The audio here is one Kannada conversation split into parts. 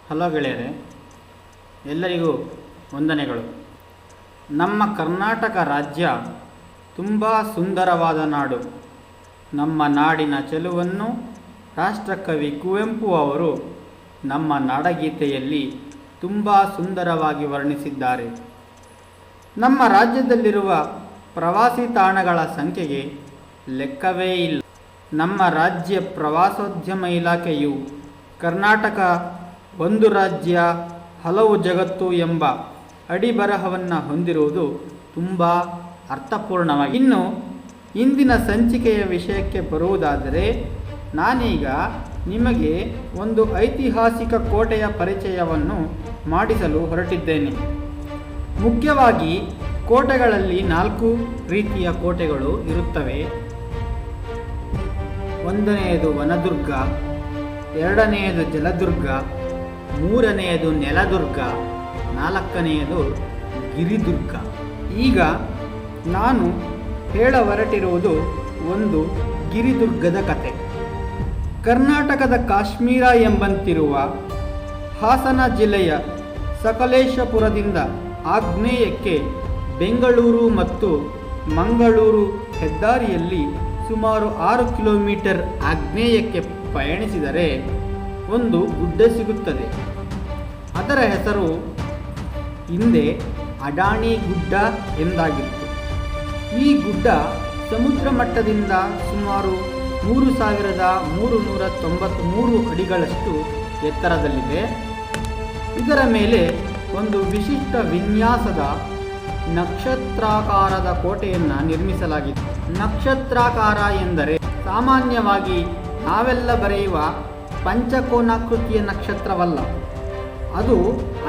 ಹಲೋ ಗೆಳೆಯರೆ, ಎಲ್ಲರಿಗೂ ವಂದನೆಗಳು. ನಮ್ಮ ಕರ್ನಾಟಕ ರಾಜ್ಯ ತುಂಬ ಸುಂದರವಾದ ನಾಡು. ನಮ್ಮ ನಾಡಿನ ಚೆಲುವನ್ನು ರಾಷ್ಟ್ರಕವಿ ಕುವೆಂಪು ಅವರು ನಮ್ಮ ನಾಡಗೀತೆಯಲ್ಲಿ ತುಂಬ ಸುಂದರವಾಗಿ ವರ್ಣಿಸಿದ್ದಾರೆ. ನಮ್ಮ ರಾಜ್ಯದಲ್ಲಿರುವ ಪ್ರವಾಸಿ ತಾಣಗಳ ಸಂಖ್ಯೆಗೆ ಲೆಕ್ಕವೇ ಇಲ್ಲ. ನಮ್ಮ ರಾಜ್ಯ ಪ್ರವಾಸೋದ್ಯಮ ಇಲಾಖೆಯು ಕರ್ನಾಟಕ ಒಂದು ರಾಜ್ಯ ಹಲವು ಜಗತ್ತು ಎಂಬ ಅಡಿಬರಹವನ್ನು ಹೊಂದಿರುವುದು ತುಂಬ ಅರ್ಥಪೂರ್ಣವಾಗಿದೆ. ಇನ್ನು ಇಂದಿನ ಸಂಚಿಕೆಯ ವಿಷಯಕ್ಕೆ ಬರುವುದಾದರೆ, ನಾನೀಗ ನಿಮಗೆ ಒಂದು ಐತಿಹಾಸಿಕ ಕೋಟೆಯ ಪರಿಚಯವನ್ನು ಮಾಡಿಸಲು ಹೊರಟಿದ್ದೇನೆ. ಮುಖ್ಯವಾಗಿ ಕೋಟೆಗಳಲ್ಲಿ 4 ರೀತಿಯ ಕೋಟೆಗಳು ಇರುತ್ತವೆ. ಒಂದನೆಯದು ವನದುರ್ಗ, ಎರಡನೆಯದು ಜಲದುರ್ಗ, ಮೂರನೆಯದು ನೆಲದುರ್ಗ, ನಾಲ್ಕನೆಯದು ಗಿರಿದುರ್ಗ. ಈಗ ನಾನು ಹೇಳ ಹೊರಟಿರುವುದು ಒಂದು ಗಿರಿದುರ್ಗದ ಕತೆ. ಕರ್ನಾಟಕದ ಕಾಶ್ಮೀರ ಎಂಬಂತಿರುವ ಹಾಸನ ಜಿಲ್ಲೆಯ ಸಕಲೇಶಪುರದಿಂದ ಆಗ್ನೇಯಕ್ಕೆ ಬೆಂಗಳೂರು ಮತ್ತು ಮಂಗಳೂರು ಹೆದ್ದಾರಿಯಲ್ಲಿ ಸುಮಾರು 6 ಕಿಲೋಮೀಟರ್ ಆಗ್ನೇಯಕ್ಕೆ ಪಯಣಿಸಿದರೆ ಒಂದು ಗುಡ್ಡ ಸಿಗುತ್ತದೆ. ಅದರ ಹೆಸರು ಹಿಂದೆ ಅಡಾಣಿ ಗುಡ್ಡ ಎಂದಾಗಿತ್ತು. ಈ ಗುಡ್ಡ ಸಮುದ್ರ ಮಟ್ಟದಿಂದ ಸುಮಾರು 3393 ಅಡಿಗಳಷ್ಟು ಎತ್ತರದಲ್ಲಿದೆ. ಇದರ ಮೇಲೆ ಒಂದು ವಿಶಿಷ್ಟ ವಿನ್ಯಾಸದ ನಕ್ಷತ್ರಾಕಾರದ ಕೋಟೆಯನ್ನು ನಿರ್ಮಿಸಲಾಗಿದೆ. ನಕ್ಷತ್ರಾಕಾರ ಎಂದರೆ ಸಾಮಾನ್ಯವಾಗಿ ನಾವೆಲ್ಲ ಬರೆಯುವ ಪಂಚಕೋನಾಕೃತಿಯ ನಕ್ಷತ್ರವಲ್ಲ, ಅದು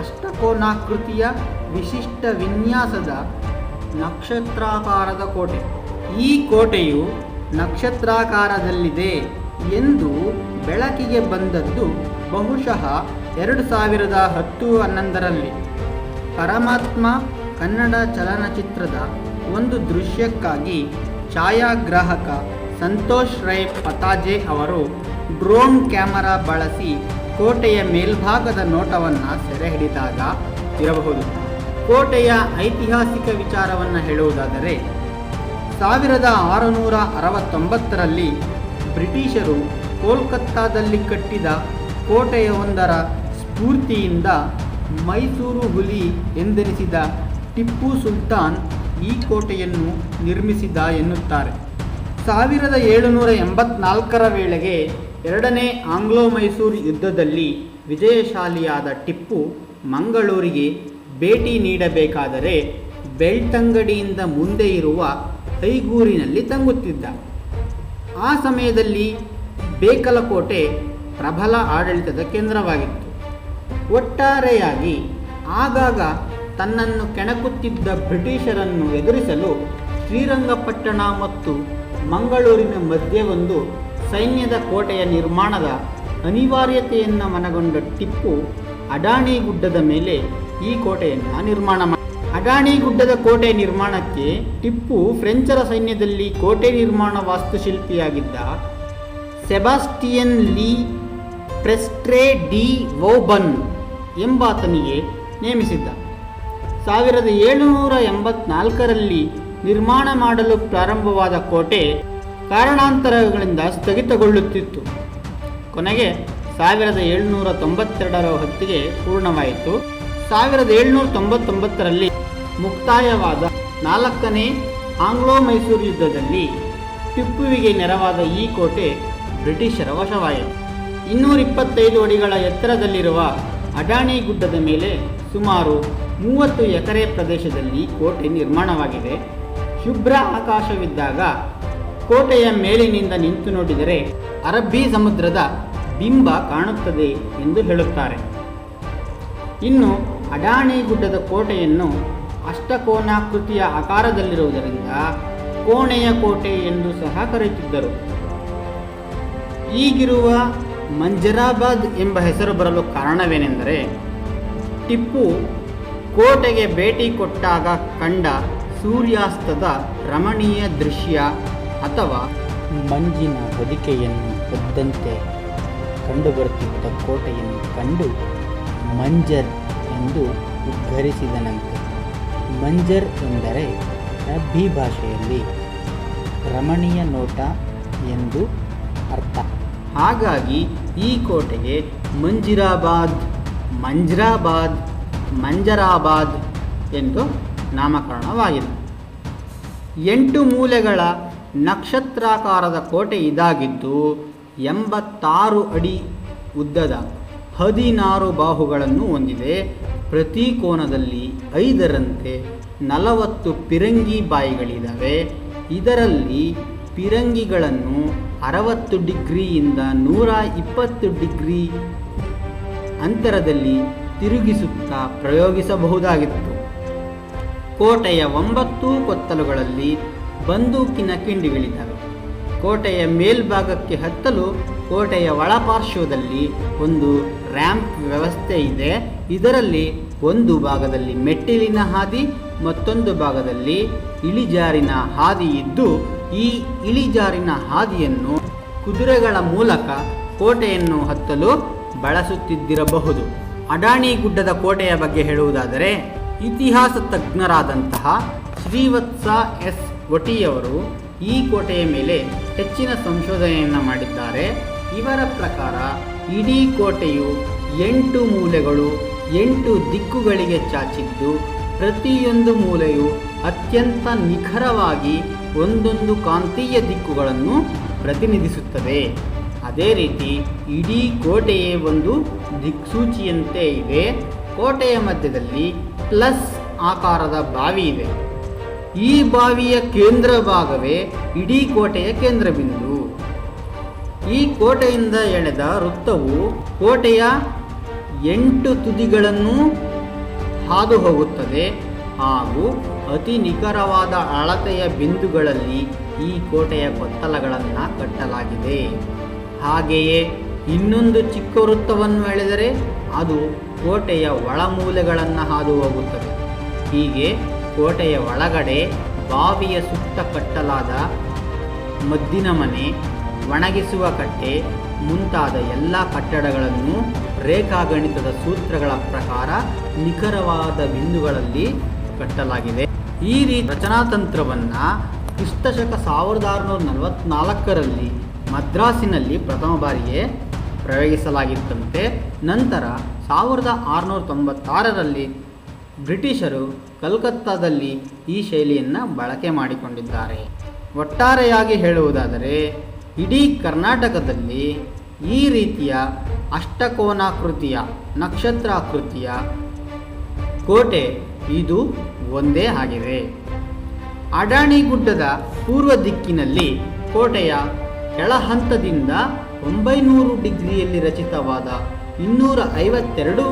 ಅಷ್ಟಕೋನಾಕೃತಿಯ ವಿಶಿಷ್ಟ ವಿನ್ಯಾಸದ ನಕ್ಷತ್ರಾಕಾರದ ಕೋಟೆ. ಈ ಕೋಟೆಯು ನಕ್ಷತ್ರಾಕಾರದಲ್ಲಿದೆ ಎಂದು ಬೆಳಕಿಗೆ ಬಂದದ್ದು ಬಹುಶಃ 2010-11ರಲ್ಲಿ. ಪರಮಾತ್ಮ ಕನ್ನಡ ಚಲನಚಿತ್ರದ ಒಂದು ದೃಶ್ಯಕ್ಕಾಗಿ ಛಾಯಾಗ್ರಾಹಕ ಸಂತೋಷ್ ರೈ ಪತಾಜೆ ಅವರು ಡ್ರೋನ್ ಕ್ಯಾಮರಾ ಬಳಸಿ ಕೋಟೆಯ ಮೇಲ್ಭಾಗದ ನೋಟವನ್ನು ಸೆರೆ ಹಿಡಿದಾಗ ಇರಬಹುದು. ಕೋಟೆಯ ಐತಿಹಾಸಿಕ ವಿಚಾರವನ್ನು ಹೇಳುವುದಾದರೆ, 1669ರಲ್ಲಿ ಬ್ರಿಟಿಷರು ಕೋಲ್ಕತ್ತಾದಲ್ಲಿ ಕಟ್ಟಿದ ಕೋಟೆಯೊಂದರ ಸ್ಫೂರ್ತಿಯಿಂದ ಮೈಸೂರು ಹುಲಿ ಎಂದೆನಿಸಿದ ಟಿಪ್ಪು ಸುಲ್ತಾನ್ ಈ ಕೋಟೆಯನ್ನು ನಿರ್ಮಿಸಿದ ಎನ್ನುತ್ತಾರೆ. 1784ರ ವೇಳೆಗೆ ಎರಡನೇ ಆಂಗ್ಲೋ ಮೈಸೂರು ಯುದ್ಧದಲ್ಲಿ ವಿಜಯಶಾಲಿಯಾದ ಟಿಪ್ಪು ಮಂಗಳೂರಿಗೆ ಭೇಟಿ ನೀಡಬೇಕಾದರೆ ಬೆಳ್ತಂಗಡಿಯಿಂದ ಮುಂದೆ ಇರುವ ಐಗೂರಿನಲ್ಲಿ ತಂಗುತ್ತಿದ್ದ. ಆ ಸಮಯದಲ್ಲಿ ಬೇಕಲಕೋಟೆ ಪ್ರಬಲ ಆಡಳಿತದ ಕೇಂದ್ರವಾಗಿತ್ತು. ಒಟ್ಟಾರೆಯಾಗಿ ಆಗಾಗ ತನ್ನನ್ನು ಕೆಣಕುತ್ತಿದ್ದ ಬ್ರಿಟಿಷರನ್ನು ಎದುರಿಸಲು ಶ್ರೀರಂಗಪಟ್ಟಣ ಮತ್ತು ಮಂಗಳೂರಿನ ಮಧ್ಯೆ ಒಂದು ಸೈನ್ಯದ ಕೋಟೆಯ ನಿರ್ಮಾಣದ ಅನಿವಾರ್ಯತೆಯನ್ನು ಮನಗೊಂಡ ಟಿಪ್ಪು ಅಡಾಣಿ ಗುಡ್ಡದ ಮೇಲೆ ಈ ಕೋಟೆಯನ್ನು ನಿರ್ಮಾಣ ಮಾಡಿದ. ಅಡಾಣಿ ಗುಡ್ಡದ ಕೋಟೆ ನಿರ್ಮಾಣಕ್ಕೆ ಟಿಪ್ಪು ಫ್ರೆಂಚರ ಸೈನ್ಯದಲ್ಲಿ ಕೋಟೆ ನಿರ್ಮಾಣ ವಾಸ್ತುಶಿಲ್ಪಿಯಾಗಿದ್ದ ಸೆಬಾಸ್ಟಿಯನ್ ಲೀ ಪ್ರೆಸ್ಟ್ರೆ ಡಿ ವೌಬನ್ ಎಂಬಾತನಿಗೆ ನೇಮಿಸಿದ್ದ. 1784ರಲ್ಲಿ ನಿರ್ಮಾಣ ಮಾಡಲು ಪ್ರಾರಂಭವಾದ ಕೋಟೆ ಕಾರಣಾಂತರಗಳಿಂದ ಸ್ಥಗಿತಗೊಳ್ಳುತ್ತಿತ್ತು. ಕೊನೆಗೆ 1792ರ ಹೊತ್ತಿಗೆ ಪೂರ್ಣವಾಯಿತು. 1799ರಲ್ಲಿ ಮುಕ್ತಾಯವಾದ 4ನೇ ಆಂಗ್ಲೋ ಮೈಸೂರು ಯುದ್ಧದಲ್ಲಿ ಟಿಪ್ಪುವಿಗೆ ನೆರವಾದ ಈ ಕೋಟೆ ಬ್ರಿಟಿಷರ ವಶವಾಯಿತು. 225 ಅಡಿಗಳ ಎತ್ತರದಲ್ಲಿರುವ ಅಡಾಣಿ ಗುಡ್ಡದ ಮೇಲೆ ಸುಮಾರು 30 ಎಕರೆ ಪ್ರದೇಶದಲ್ಲಿ ಕೋಟೆ ನಿರ್ಮಾಣವಾಗಿದೆ. ಶುಭ್ರ ಆಕಾಶವಿದ್ದಾಗ ಕೋಟೆಯ ಮೇಲಿನಿಂದ ನಿಂತು ನೋಡಿದರೆ ಅರಬ್ಬಿ ಸಮುದ್ರದ ಬಿಂಬ ಕಾಣುತ್ತದೆ ಎಂದು ಹೇಳುತ್ತಾರೆ. ಇನ್ನು ಅಡಾಣಿ ಗುಡ್ಡದ ಕೋಟೆಯನ್ನು ಅಷ್ಟಕೋನಾಕೃತಿಯ ಆಕಾರದಲ್ಲಿರುವುದರಿಂದ ಕೋಣೆಯ ಕೋಟೆ ಎಂದು ಸಹ ಕರೆಯುತ್ತಿದ್ದರು. ಈಗಿರುವ ಮಂಜರಾಬಾದ್ ಎಂಬ ಹೆಸರು ಬರಲು ಕಾರಣವೇನೆಂದರೆ, ಟಿಪ್ಪು ಕೋಟೆಗೆ ಭೇಟಿ ಕೊಟ್ಟಾಗ ಕಂಡ ಸೂರ್ಯಾಸ್ತದ ರಮಣೀಯ ದೃಶ್ಯ ಅಥವಾ ಮಂಜಿನ ಹೊದಿಕೆಯನ್ನು ಹೊದ್ದಂತೆ ಕಂಡುಬರುತ್ತಿದ್ದ ಕೋಟೆಯನ್ನು ಕಂಡು ಮಂಜರ್ ಎಂದು ಉದ್ಘರಿಸಿದನಂತೆ. ಮಂಜರ್ ಎಂದರೆ ಅರಬ್ಬಿ ಭಾಷೆಯಲ್ಲಿ ರಮಣೀಯ ನೋಟ ಎಂದು ಅರ್ಥ. ಹಾಗಾಗಿ ಈ ಕೋಟೆಗೆ ಮಂಜಿರಾಬಾದ್, ಮಂಜರಾಬಾದ್ ಎಂದು ನಾಮಕರಣವಾಗಿದೆ. 8 ಮೂಲೆಗಳ ನಕ್ಷತ್ರಾಕಾರದ ಕೋಟೆ ಇದಾಗಿದ್ದು 86 ಅಡಿ ಉದ್ದದ 16 ಬಾಹುಗಳನ್ನು ಹೊಂದಿದೆ. ಪ್ರತಿ ಕೋನದಲ್ಲಿ 5ರಂತೆ 40 ಪಿರಂಗಿ ಬಾಯಿಗಳಿದ್ದಾವೆ. ಇದರಲ್ಲಿ ಪಿರಂಗಿಗಳನ್ನು 60 ಡಿಗ್ರಿಯಿಂದ 120 ಡಿಗ್ರಿ ಅಂತರದಲ್ಲಿ ತಿರುಗಿಸುತ್ತಾ ಪ್ರಯೋಗಿಸಬಹುದಾಗಿತ್ತು. ಕೋಟೆಯ 9 ಕೊತ್ತಲುಗಳಲ್ಲಿ ಬಂದೂಕಿನ ಕಿಂಡಿಗಳಿದ್ದಾವೆ. ಕೋಟೆಯ ಮೇಲ್ಭಾಗಕ್ಕೆ ಹತ್ತಲು ಕೋಟೆಯ ಒಳಪಾರ್ಶ್ವದಲ್ಲಿ ಒಂದು ರ್ಯಾಂಪ್ ವ್ಯವಸ್ಥೆ ಇದೆ. ಇದರಲ್ಲಿ ಒಂದು ಭಾಗದಲ್ಲಿ ಮೆಟ್ಟಿಲಿನ ಹಾದಿ, ಮತ್ತೊಂದು ಭಾಗದಲ್ಲಿ ಇಳಿಜಾರಿನ ಹಾದಿ ಇದ್ದು, ಈ ಇಳಿಜಾರಿನ ಹಾದಿಯನ್ನು ಕುದುರೆಗಳ ಮೂಲಕ ಕೋಟೆಯನ್ನು ಹತ್ತಲು ಬಳಸುತ್ತಿದ್ದಿರಬಹುದು. ಅಡಾಣಿ ಗುಡ್ಡದ ಕೋಟೆಯ ಬಗ್ಗೆ ಹೇಳುವುದಾದರೆ, ಇತಿಹಾಸ ತಜ್ಞರಾದಂತಹ ಶ್ರೀವತ್ಸ ಎಸ್ ಒಟಿಯವರು ಈ ಕೋಟೆಯ ಮೇಲೆ ಹೆಚ್ಚಿನ ಸಂಶೋಧನೆಯನ್ನು ಮಾಡಿದ್ದಾರೆ. ಇವರ ಪ್ರಕಾರ ಇಡೀ ಕೋಟೆಯು 8 ಮೂಲೆಗಳು 8 ದಿಕ್ಕುಗಳಿಗೆ ಚಾಚಿದ್ದು, ಪ್ರತಿಯೊಂದು ಮೂಲೆಯು ಅತ್ಯಂತ ನಿಖರವಾಗಿ ಒಂದೊಂದು ಕಾಂತೀಯ ದಿಕ್ಕುಗಳನ್ನು ಪ್ರತಿನಿಧಿಸುತ್ತದೆ. ಅದೇ ರೀತಿ ಇಡೀ ಕೋಟೆಯೇ ಒಂದು ದಿಕ್ಸೂಚಿಯಂತೆ ಇದೆ. ಕೋಟೆಯ ಮಧ್ಯದಲ್ಲಿ ಪ್ಲಸ್ ಆಕಾರದ ಬಾವಿ ಇದೆ. ಈ ಬಾವಿಯ ಕೇಂದ್ರ ಭಾಗವೇ ಇಡೀ ಕೋಟೆಯ ಕೇಂದ್ರ ಬಿಂದು. ಈ ಕೋಟೆಯಿಂದ ಎಳೆದ ವೃತ್ತವು ಕೋಟೆಯ 8 ತುದಿಗಳನ್ನು ಹಾದು ಹೋಗುತ್ತದೆ ಹಾಗೂ ಅತಿ ನಿಖರವಾದ ಅಳತೆಯ ಬಿಂದುಗಳಲ್ಲಿ ಈ ಕೋಟೆಯ ಕೊತ್ತಲಗಳನ್ನು ಕಟ್ಟಲಾಗಿದೆ. ಹಾಗೆಯೇ ಇನ್ನೊಂದು ಚಿಕ್ಕ ವೃತ್ತವನ್ನು ಎಳೆದರೆ ಅದು ಕೋಟೆಯ ಒಳಮೂಲೆಗಳನ್ನು ಹಾದು ಹೋಗುತ್ತದೆ. ಹೀಗೆ ಕೋಟೆಯ ಒಳಗಡೆ ಬಾವಿಯ ಸುತ್ತ ಕಟ್ಟಲಾದ ಮದ್ದಿನ ಮನೆ, ಒಣಗಿಸುವ ಕಟ್ಟೆ ಮುಂತಾದ ಎಲ್ಲ ಕಟ್ಟಡಗಳನ್ನು ರೇಖಾಗಣಿತದ ಸೂತ್ರಗಳ ಪ್ರಕಾರ ನಿಖರವಾದ ಬಿಂದುಗಳಲ್ಲಿ ಕಟ್ಟಲಾಗಿದೆ. ಈ ರೀತಿ ರಚನಾತಂತ್ರವನ್ನು ಕ್ರಿಸ್ತಶಕ 1644ರಲ್ಲಿ ಮದ್ರಾಸಿನಲ್ಲಿ ಪ್ರಥಮ ಬಾರಿಗೆ ಪ್ರಯೋಗಿಸಲಾಗಿತ್ತಂತೆ. ನಂತರ 1696ರಲ್ಲಿ ಬ್ರಿಟಿಷರು ಕಲ್ಕತ್ತಾದಲ್ಲಿ ಈ ಶೈಲಿಯನ್ನು ಬಳಕೆ ಮಾಡಿಕೊಂಡಿದ್ದಾರೆ. ಒಟ್ಟಾರೆಯಾಗಿ ಹೇಳುವುದಾದರೆ, ಇಡೀ ಕರ್ನಾಟಕದಲ್ಲಿ ಈ ರೀತಿಯ ಅಷ್ಟಕೋನಾಕೃತಿಯ ನಕ್ಷತ್ರಾಕೃತಿಯ ಕೋಟೆ ಇದು ಒಂದೇ ಆಗಿದೆ. ಅಡಾಣಿ ಗುಡ್ಡದ ಪೂರ್ವ ದಿಕ್ಕಿನಲ್ಲಿ ಕೋಟೆಯ ಕೆಳಹಂತದಿಂದ 900 ಡಿಗ್ರಿಯಲ್ಲಿ ರಚಿತವಾದ 252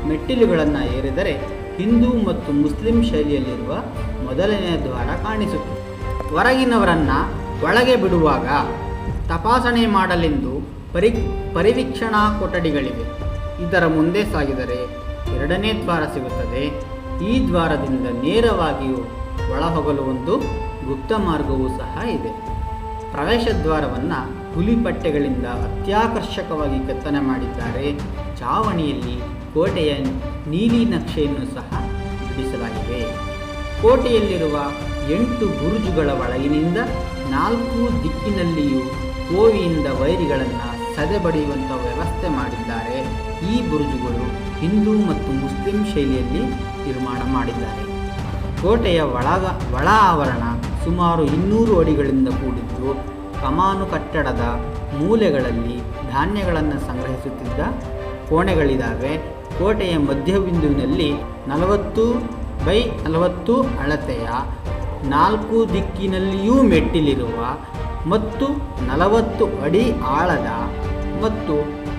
ಮೆಟ್ಟಿಲುಗಳನ್ನು ಏರಿದರೆ ಹಿಂದೂ ಮತ್ತು ಮುಸ್ಲಿಂ ಶೈಲಿಯಲ್ಲಿರುವ ಮೊದಲನೆಯ ದ್ವಾರ ಕಾಣಿಸುತ್ತದೆ. ಹೊರಗಿನವರನ್ನು ಒಳಗೆ ಬಿಡುವಾಗ ತಪಾಸಣೆ ಮಾಡಲೆಂದು ಪರಿವೀಕ್ಷಣಾ ಕೊಠಡಿಗಳಿವೆ. ಇದರ ಮುಂದೆ ಸಾಗಿದರೆ 2ನೇ ದ್ವಾರ ಸಿಗುತ್ತದೆ. ಈ ದ್ವಾರದಿಂದ ನೇರವಾಗಿಯೂ ಒಳಹೋಗಲು ಒಂದು ಗುಪ್ತ ಮಾರ್ಗವೂ ಸಹ ಇದೆ. ಪ್ರವೇಶ ದ್ವಾರವನ್ನು ಹುಲಿಪಟ್ಟೆಗಳಿಂದ ಅತ್ಯಾಕರ್ಷಕವಾಗಿ ಕೆತ್ತನೆ ಮಾಡಿದ್ದಾರೆ. ಚಾವಣಿಯಲ್ಲಿ ಕೋಟೆಯ ನೀಲಿ ನಕ್ಷೆಯನ್ನು ಸಹ ಬಿಡಿಸಲಾಗಿದೆ. ಕೋಟೆಯಲ್ಲಿರುವ 8 ಬುರುಜುಗಳ ಒಳಗಿನಿಂದ 4 ದಿಕ್ಕಿನಲ್ಲಿಯೂ ಕೋವಿಯಿಂದ ವೈರಿಗಳನ್ನು ಸದೆಬಡಿಯುವಂಥ ವ್ಯವಸ್ಥೆ ಮಾಡಿದ್ದಾರೆ. ಈ ಬುರುಜುಗಳು ಹಿಂದೂ ಮತ್ತು ಮುಸ್ಲಿಂ ಶೈಲಿಯಲ್ಲಿ ನಿರ್ಮಾಣ ಮಾಡಿದ್ದಾರೆ. ಕೋಟೆಯ ಒಳ ಆವರಣ ಸುಮಾರು 200 ಅಡಿಗಳಿಂದ ಕೂಡಿದ್ದು, ಕಮಾನು ಕಟ್ಟಡದ ಮೂಲೆಗಳಲ್ಲಿ ಧಾನ್ಯಗಳನ್ನು ಸಂಗ್ರಹಿಸುತ್ತಿದ್ದ ಕೋಣೆಗಳಿದ್ದಾವೆ. ಕೋಟೆಯ ಮಧ್ಯಬಿಂದುವಿನಲ್ಲಿ 40x40 ಅಳತೆಯ 4 ದಿಕ್ಕಿನಲ್ಲಿಯೂ ಮೆಟ್ಟಿಲಿರುವ ಮತ್ತು 40 ಅಡಿ ಆಳದ ಮತ್ತು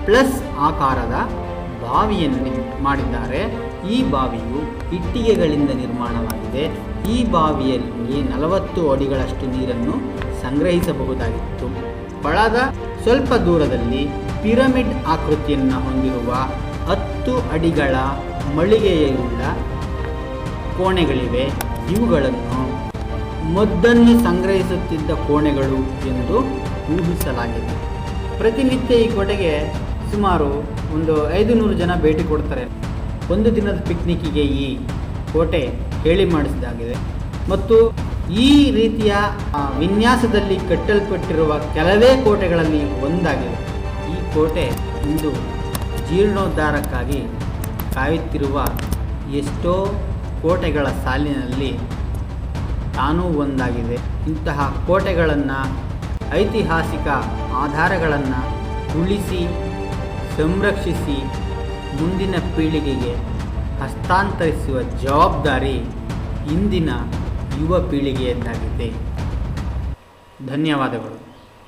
ಪ್ಲಸ್ ಆಕಾರದ ಬಾವಿಯನ್ನು ಮಾಡಿದ್ದಾರೆ. ಈ ಬಾವಿಯು ಇಟ್ಟಿಗೆಗಳಿಂದ ನಿರ್ಮಾಣವಾಗಿದೆ. ಈ ಬಾವಿಯಲ್ಲಿ 40 ಅಡಿಗಳಷ್ಟು ನೀರನ್ನು ಸಂಗ್ರಹಿಸಬಹುದಾಗಿತ್ತು. ಕೊಳದ ಸ್ವಲ್ಪ ದೂರದಲ್ಲಿ ಪಿರಮಿಡ್ ಆಕೃತಿಯನ್ನು ಹೊಂದಿರುವ 10 ಅಡಿಗಳ ಮಳಿಗೆಯುಳ್ಳ ಕೋಣೆಗಳಿವೆ. ಇವುಗಳನ್ನು ಮದ್ದನ್ನು ಸಂಗ್ರಹಿಸುತ್ತಿದ್ದ ಕೋಣೆಗಳು ಎಂದು ಊಹಿಸಲಾಗಿದೆ. ಪ್ರತಿನಿತ್ಯ ಈ ಕೋಟೆಗೆ ಸುಮಾರು ಒಂದು 500 ಜನ ಭೇಟಿ ಕೊಡ್ತಾರೆ. ಒಂದು ದಿನದ ಪಿಕ್ನಿಕ್ಕಿಗೆ ಈ ಕೋಟೆ ಹೇಳಿ ಮಾಡಿಸಿದಾಗಿದೆ ಮತ್ತು ಈ ರೀತಿಯ ವಿನ್ಯಾಸದಲ್ಲಿ ಕಟ್ಟಲ್ಪಟ್ಟಿರುವ ಕೆಲವೇ ಕೋಟೆಗಳಲ್ಲಿ ಒಂದಾಗಿದೆ. ಈ ಕೋಟೆ ಇಂದು ಜೀರ್ಣೋದ್ಧಾರಕ್ಕಾಗಿ ಕಾಯುತ್ತಿರುವ ಎಷ್ಟೋ ಕೋಟೆಗಳ ಸಾಲಿನಲ್ಲಿ ತಾನೂ ಒಂದಾಗಿದೆ. ಇಂತಹ ಕೋಟೆಗಳನ್ನು, ಐತಿಹಾಸಿಕ ಆಧಾರಗಳನ್ನು ಉಳಿಸಿ ಸಂರಕ್ಷಿಸಿ ಮುಂದಿನ ಪೀಳಿಗೆಗೆ ಹಸ್ತಾಂತರಿಸುವ ಜವಾಬ್ದಾರಿ ಇಂದಿನ ಯುವ ಪೀಳಿಗೆಯದ್ದಾಗಿದೆ. ಧನ್ಯವಾದಗಳು.